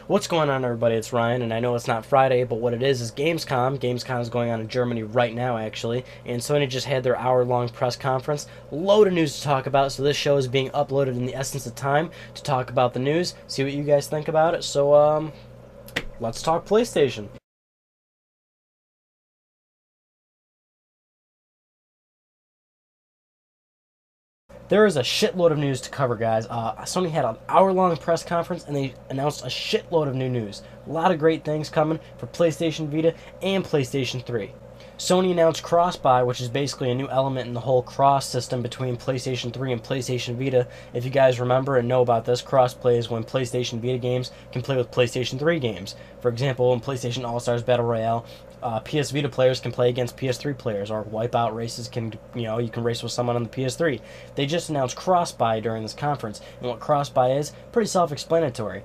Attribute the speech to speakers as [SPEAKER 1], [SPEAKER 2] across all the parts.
[SPEAKER 1] What's going on, everybody? It's Ryan, and I know it's not Friday, but what it is Gamescom. Gamescom is going on in Germany right now, actually, and Sony just had their hour-long press conference. Load of news to talk about, so this show is being uploaded in the essence of time to talk about the news, see what you guys think about it. So, let's talk PlayStation. There is a shitload of news to cover, guys. Sony had an hour-long press conference, and they announced a shitload of new news. A lot of great things coming for PlayStation Vita and PlayStation 3. Sony announced cross-buy, which is basically a new element in the whole cross system between PlayStation 3 and PlayStation Vita. If you guys remember and know about this, cross-play is when PlayStation Vita games can play with PlayStation 3 games. For example, in PlayStation All-Stars Battle Royale, PS Vita players can play against PS3 players, or Wipeout races can, you can race with someone on the PS3. They just announced cross-buy during this conference, and what cross-buy is, pretty self-explanatory.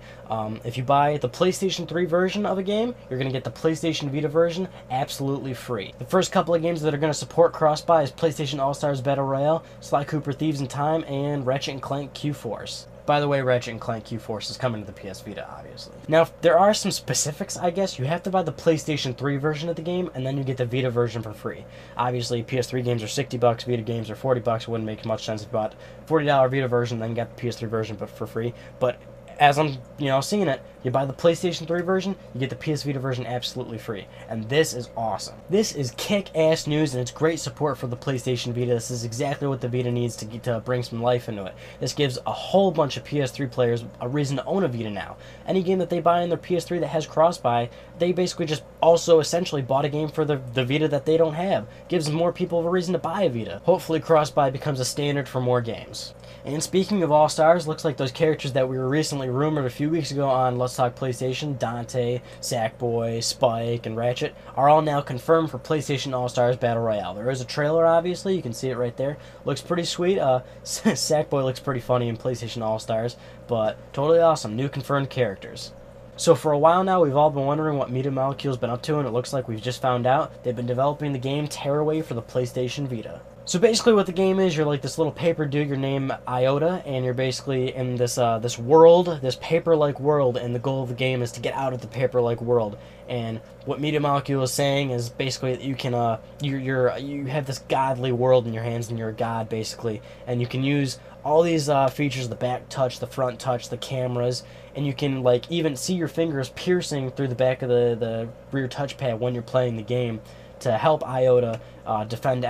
[SPEAKER 1] If you buy the PlayStation 3 version of a game, you're going to get the PlayStation Vita version absolutely free. The first couple of games that are going to support cross-buy is PlayStation All-Stars Battle Royale, Sly Cooper Thieves in Time, and Ratchet & Clank Q-Force. By the way, Ratchet & Clank Q-Force is coming to the PS Vita, obviously. Now, there are some specifics, I guess. You have to buy the PlayStation 3 version of the game, and then you get the Vita version for free. Obviously, PS3 games are $60, Vita games are $40. It wouldn't make much sense if you bought $40 Vita version, then got the PS3 version but for free. But as I'm, seeing it, you buy the PlayStation 3 version, you get the PS Vita version absolutely free. And this is awesome. This is kick-ass news, and it's great support for the PlayStation Vita. This is exactly what the Vita needs to bring some life into it. This gives a whole bunch of PS3 players a reason to own a Vita now. Any game that they buy in their PS3 that has cross-buy, they basically just also essentially bought a game for the Vita that they don't have. Gives more people a reason to buy a Vita. Hopefully cross-buy becomes a standard for more games. And speaking of All-Stars, looks like those characters that we were recently rumored a few weeks ago on Let's Talk PlayStation, Dante, Sackboy, Spike, and Ratchet, are all now confirmed for PlayStation All-Stars Battle Royale. There is a trailer, obviously, you can see it right there. Looks pretty sweet. Sackboy looks pretty funny in PlayStation All-Stars, but totally awesome. New confirmed characters. So for a while now, we've all been wondering what Media Molecule's been up to, and it looks like we've just found out. They've been developing the game Tearaway for the PlayStation Vita. So basically what the game is, you're like this little paper dude, your name Iota, and you're basically in this this world, this paper-like world, and the goal of the game is to get out of the paper-like world. And what Media Molecule is saying is basically that you can you have this godly world in your hands, and you're a god basically, and you can use all these features: the back touch, the front touch, the cameras, and you can like even see your fingers piercing through the back of the rear touchpad when you're playing the game, to help Iota defend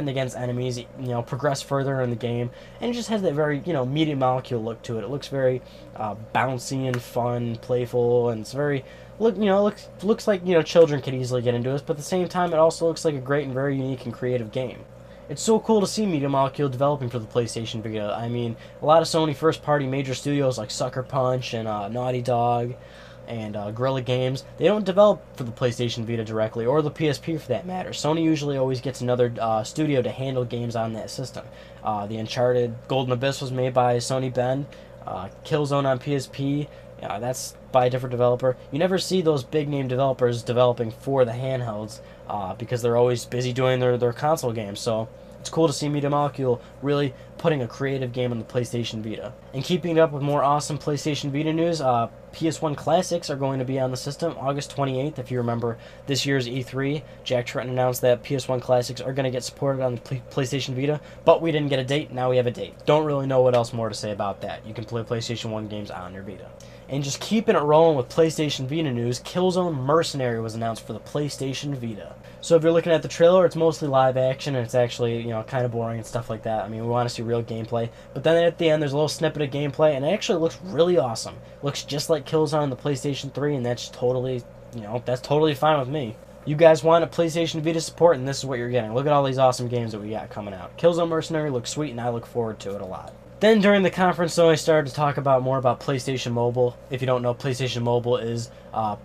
[SPEAKER 1] against enemies, progress further in the game, and it just has that very Media Molecule look to it. It looks very bouncy and fun, playful, and it's very looks like children could easily get into this, but at the same time it also looks like a great and very unique and creative game. It's so cool to see Media Molecule developing for the PlayStation Vita. I mean, a lot of Sony first-party major studios like Sucker Punch and Naughty Dog and Guerrilla Games, they don't develop for the PlayStation Vita directly, or the PSP for that matter. Sony usually always gets another studio to handle games on that system. The Uncharted Golden Abyss was made by Sony Bend. Killzone on PSP, that's by a different developer. You never see those big-name developers developing for the handhelds because they're always busy doing their console games. So it's cool to see Media Molecule really putting a creative game on the PlayStation Vita. And keeping it up with more awesome PlayStation Vita news, PS1 Classics are going to be on the system August 28th. If you remember this year's E3, Jack Tretton announced that PS1 Classics are going to get supported on the PlayStation Vita, but we didn't get a date. Now we have a date. Don't really know what else more to say about that. You can play PlayStation 1 games on your Vita. And just keeping it rolling with PlayStation Vita news, Killzone Mercenary was announced for the PlayStation Vita. So if you're looking at the trailer, it's mostly live action, and it's actually, kind of boring and stuff like that. I mean, we want to see real gameplay. But then at the end, there's a little snippet of gameplay, and it actually looks really awesome. Looks just like Killzone on the PlayStation 3, and that's totally, that's totally fine with me. You guys want a PlayStation Vita support, and this is what you're getting. Look at all these awesome games that we got coming out. Killzone Mercenary looks sweet, and I look forward to it a lot. Then during the conference, Sony started to talk more about PlayStation Mobile. If you don't know, PlayStation Mobile is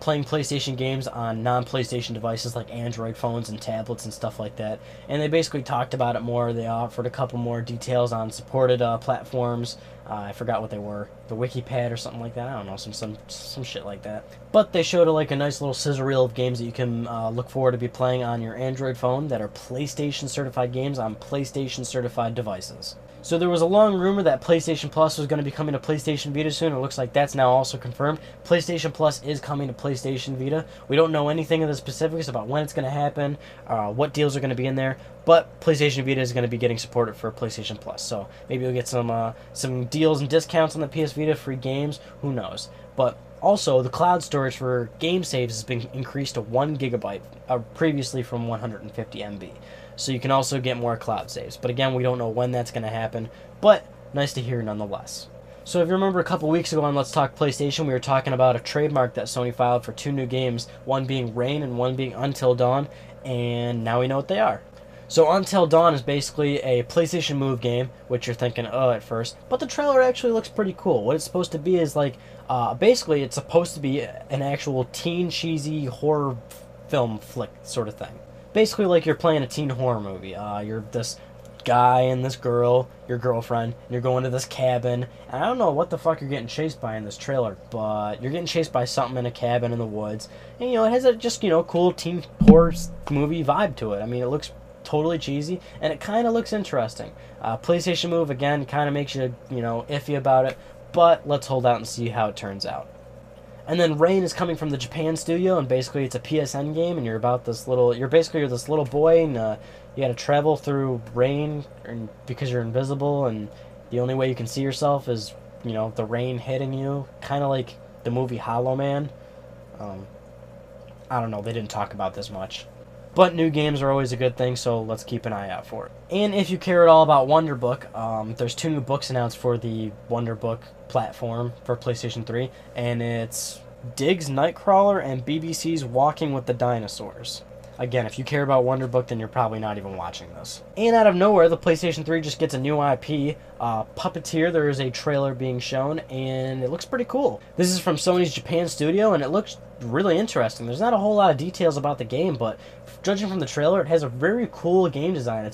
[SPEAKER 1] playing PlayStation games on non-PlayStation devices like Android phones and tablets and stuff like that. And they basically talked about it more. They offered a couple more details on supported platforms. I forgot what they were. The WikiPad or something like that. I don't know, some shit like that. But they showed a nice little scissor reel of games that you can look forward to be playing on your Android phone that are PlayStation certified games on PlayStation certified devices. So there was a long rumor that PlayStation Plus was going to be coming to PlayStation Vita soon. It looks like that's now also confirmed. PlayStation Plus is coming to PlayStation Vita. We don't know anything of the specifics about when it's going to happen, what deals are going to be in there, but PlayStation Vita is going to be getting supported for PlayStation Plus. So maybe we'll get some deals and discounts on the PS Vita, free games, who knows. But also, the cloud storage for game saves has been increased to 1 gigabyte, previously from 150 MB. So you can also get more cloud saves. But again, we don't know when that's going to happen, but nice to hear nonetheless. So if you remember a couple weeks ago on Let's Talk PlayStation, we were talking about a trademark that Sony filed for 2 new games, one being Rain and one being Until Dawn, and now we know what they are. So Until Dawn is basically a PlayStation Move game, which you're thinking, oh, at first, but the trailer actually looks pretty cool. What it's supposed to be is like, basically it's supposed to be an actual teen cheesy horror film flick sort of thing. Basically like you're playing a teen horror movie. You're this guy and this girl, your girlfriend, and you're going to this cabin, and I don't know what the fuck you're getting chased by in this trailer, but you're getting chased by something in a cabin in the woods, and it has a just, cool teen horror movie vibe to it. I mean, it looks totally cheesy, and it kind of looks interesting. PlayStation Move, again, kind of makes you, iffy about it, but let's hold out and see how it turns out. And then Rain is coming from the Japan studio, and basically it's a PSN game, and you're this little boy, and you got to travel through rain, and because you're invisible, and the only way you can see yourself is, the rain hitting you, kind of like the movie Hollow Man. I don't know, they didn't talk about this much. But new games are always a good thing, so let's keep an eye out for it. And if you care at all about Wonderbook, there's 2 new books announced for the Wonderbook platform for PlayStation 3, and it's Diggs Nightcrawler and BBC's Walking with the Dinosaurs. Again, if you care about Wonderbook, then you're probably not even watching this. And out of nowhere, the PlayStation 3 just gets a new IP. Puppeteer, there is a trailer being shown, and it looks pretty cool. This is from Sony's Japan studio, and it looks really interesting. There's not a whole lot of details about the game, but judging from the trailer, it has a very cool game design.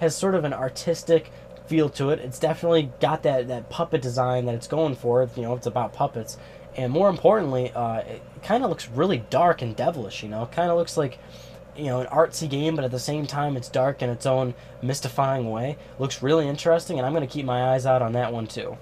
[SPEAKER 1] Has sort of an artistic feel to it. It's definitely got that puppet design that it's going for. It's about puppets. And more importantly, it kind of looks really dark and devilish, Kind of looks like, an artsy game, but at the same time it's dark in its own mystifying way. Looks really interesting, and I'm going to keep my eyes out on that one too.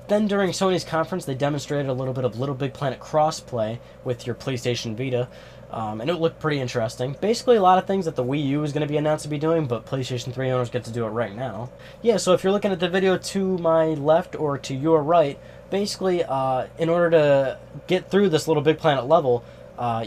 [SPEAKER 1] Then during Sony's conference, they demonstrated a little bit of Little Big Planet crossplay with your PlayStation Vita, and it looked pretty interesting. Basically a lot of things that the Wii U is going to be announced to be doing, but PlayStation 3 owners get to do it right now. Yeah, so if you're looking at the video to my left or to your right, basically, in order to get through this Little Big Planet level,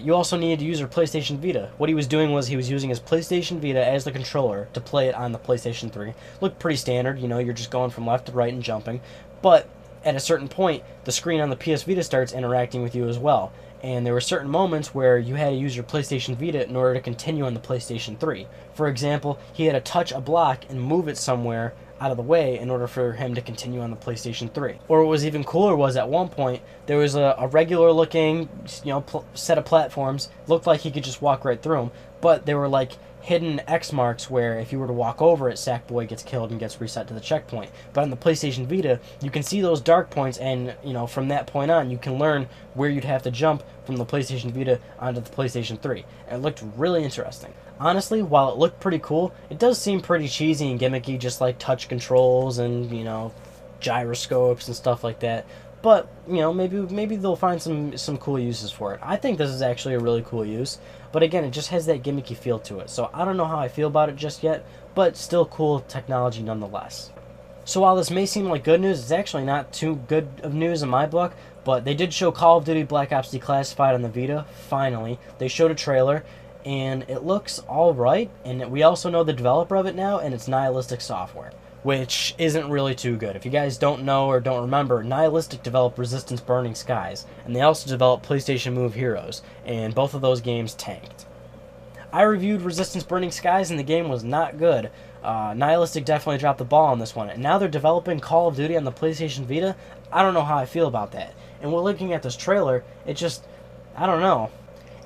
[SPEAKER 1] you also needed to use your PlayStation Vita. What he was doing was he was using his PlayStation Vita as the controller to play it on the PlayStation 3. Looked pretty standard, you're just going from left to right and jumping. But at a certain point, the screen on the PS Vita starts interacting with you as well. And there were certain moments where you had to use your PlayStation Vita in order to continue on the PlayStation 3. For example, he had to touch a block and move it somewhere out of the way in order for him to continue on the PlayStation 3. Or what was even cooler was at one point there was a regular looking set of platforms. Looked like he could just walk right through them, but they were like hidden X marks where if you were to walk over it, Sackboy gets killed and gets reset to the checkpoint. But on the PlayStation Vita, you can see those dark points, and from that point on you can learn where you'd have to jump from the PlayStation Vita onto the PlayStation 3. And it looked really interesting. Honestly, while it looked pretty cool, it does seem pretty cheesy and gimmicky, just like touch controls and, gyroscopes and stuff like that. But, maybe they'll find some cool uses for it. I think this is actually a really cool use. But again, it just has that gimmicky feel to it. So I don't know how I feel about it just yet, but still cool technology nonetheless. So while this may seem like good news, it's actually not too good of news in my book. But they did show Call of Duty Black Ops Declassified on the Vita, finally. They showed a trailer, and it looks alright, and we also know the developer of it now, and it's Nihilistic Software, which isn't really too good. If you guys don't know or don't remember, Nihilistic developed Resistance Burning Skies, and they also developed PlayStation Move Heroes, and both of those games tanked. I reviewed Resistance Burning Skies, and the game was not good. Nihilistic definitely dropped the ball on this one, and now they're developing Call of Duty on the PlayStation Vita. I don't know how I feel about that. And we're looking at this trailer, I don't know.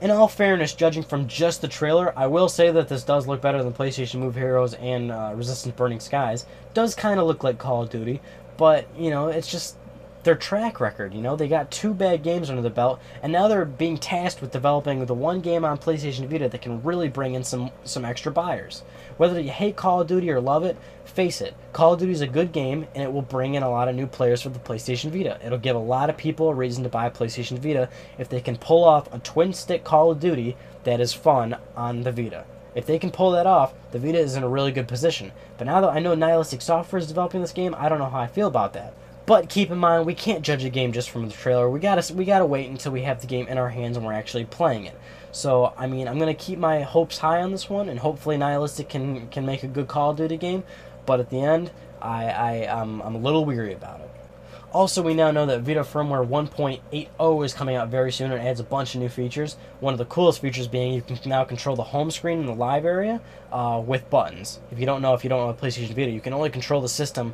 [SPEAKER 1] In all fairness, judging from just the trailer, I will say that this does look better than PlayStation Move Heroes and Resistance Burning Skies. Does kind of look like Call of Duty, but, it's just, their track record. You know, they got 2 bad games under the belt, and now they're being tasked with developing the one game on PlayStation Vita that can really bring in some extra buyers. Whether you hate Call of Duty or love it, face it, Call of Duty is a good game, and it will bring in a lot of new players for the PlayStation Vita. It'll give a lot of people a reason to buy a PlayStation Vita if they can pull off a twin-stick Call of Duty that is fun on the Vita. If they can pull that off, the Vita is in a really good position. But now that I know Nihilistic Software is developing this game, I don't know how I feel about that. But keep in mind, we can't judge a game just from the trailer. We gotta wait until we have the game in our hands and we're actually playing it. So, I mean, I'm gonna keep my hopes high on this one, and hopefully Nihilistic can make a good Call of Duty game. But at the end, I'm a little weary about it. Also, we now know that Vita Firmware 1.80 is coming out very soon and adds a bunch of new features. One of the coolest features being you can now control the home screen in the live area with buttons. If you don't know a PlayStation Vita, you can only control the system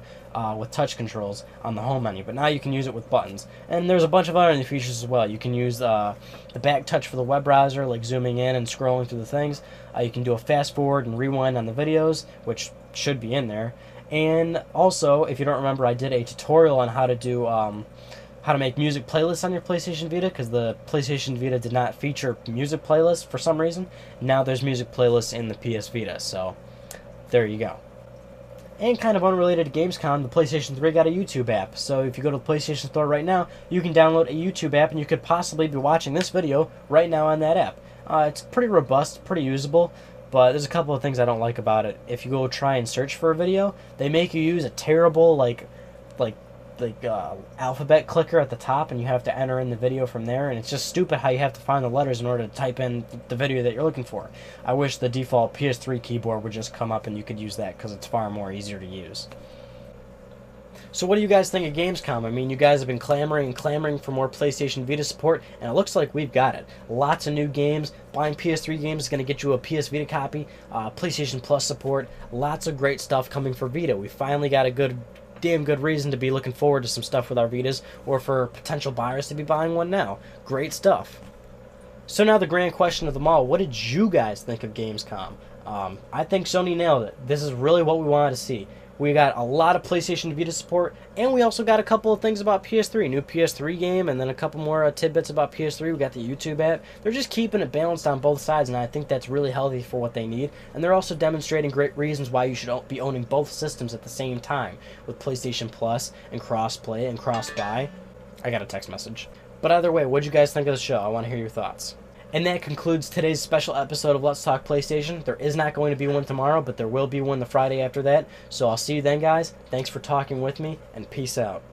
[SPEAKER 1] with touch controls on the home menu, but now you can use it with buttons. And there's a bunch of other new features as well. You can use the back touch for the web browser, like zooming in and scrolling through the things. You can do a fast forward and rewind on the videos, which should be in there. And also, if you don't remember, I did a tutorial on how to do how to make music playlists on your PlayStation Vita, because the PlayStation Vita did not feature music playlists for some reason. Now there's music playlists in the PS Vita, so there you go. And kind of unrelated to Gamescom, the PlayStation 3 got a YouTube app. So if you go to the PlayStation Store right now, you can download a YouTube app, and you could possibly be watching this video right now on that app. It's pretty robust, pretty usable. But there's a couple of things I don't like about it. If you go try and search for a video, they make you use a terrible alphabet clicker at the top, and you have to enter in the video from there. And it's just stupid how you have to find the letters in order to type in the video that you're looking for. I wish the default PS3 keyboard would just come up and you could use that, because it's far more easier to use. So what do you guys think of Gamescom? I mean, you guys have been clamoring for more PlayStation Vita support, and it looks like we've got it. Lots of new games. Buying PS3 games is going to get you a PS Vita copy. PlayStation Plus support. Lots of great stuff coming for Vita. We finally got a damn good reason to be looking forward to some stuff with our Vitas, or for potential buyers to be buying one now. Great stuff. So now the grand question of them all, what did you guys think of Gamescom? I think Sony nailed it. This is really what we wanted to see. We got a lot of PlayStation Vita support, and we also got a couple of things about PS3. New PS3 game, and then a couple more tidbits about PS3. We got the YouTube app. They're just keeping it balanced on both sides, and I think that's really healthy for what they need. And they're also demonstrating great reasons why you should be owning both systems at the same time, with PlayStation Plus and cross-play and cross-buy. I got a text message. But either way, what'd you guys think of the show? I want to hear your thoughts. And that concludes today's special episode of Let's Talk PlayStation. There is not going to be one tomorrow, but there will be one the Friday after that. So I'll see you then, guys. Thanks for talking with me, and peace out.